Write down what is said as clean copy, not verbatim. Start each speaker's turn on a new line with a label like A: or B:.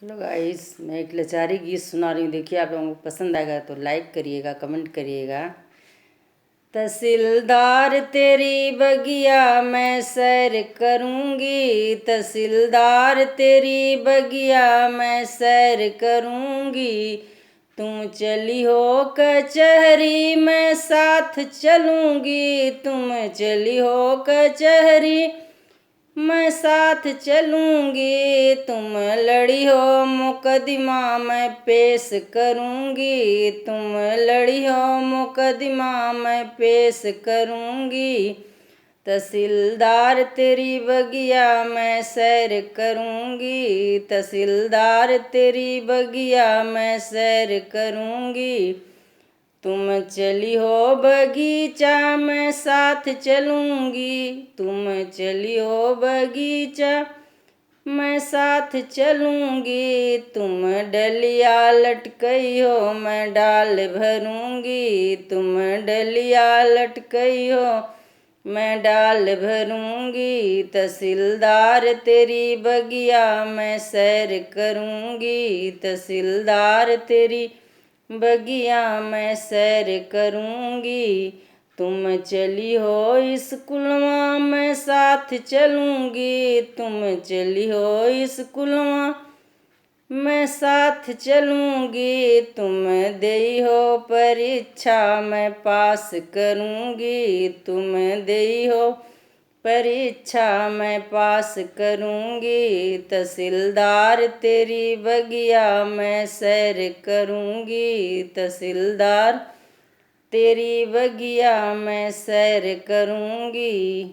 A: Hello guys, मैं एक लाचारी गीत सुना रही हूँ। देखिए, आप लोगों को पसंद आएगा तो लाइक करिएगा, कमेंट करिएगा। तहसीलदार तेरी बगिया मैं सैर करूँगी, तहसीलदार तेरी बगिया मैं सैर करूँगी। तुम चली हो कचहरी मैं साथ चलूँगी, तुम चली हो कचहरी मैं साथ चलूँगी। तुम लड़ी हो मुकदमा मैं पेश करूँगी, तुम लड़ी हो मुकदमा मैं पेश करूँगी। तहसीलदार तेरी बगिया मैं सैर करूँगी, तहसीलदार तेरी बगिया मैं सैर करूँगी। तुम चली हो बगीचा मैं साथ चलूँगी, तुम चली हो बगीचा मैं साथ चलूँगी। तुम डलिया लटकई हो मैं डाल भरूँगी, तुम डलिया लटकई हो मैं डाल भरूँगी। तहसीलदार तेरी बगिया मैं सैर करूँगी, तहसीलदार तेरी बगिया मैं सैर करूँगी। तुम चली हो स्कूलवा मैं साथ चलूँगी, तुम चली हो स्कूलवा मैं साथ चलूँगी। तुम देई हो परीक्षा मैं पास करूँगी, तुम देई हो परीक्षा मैं पास करूँगी। तहसीलदार तेरी बगिया मैं सैर करूँगी, तहसीलदार तेरी बगिया मैं सैर करूँगी।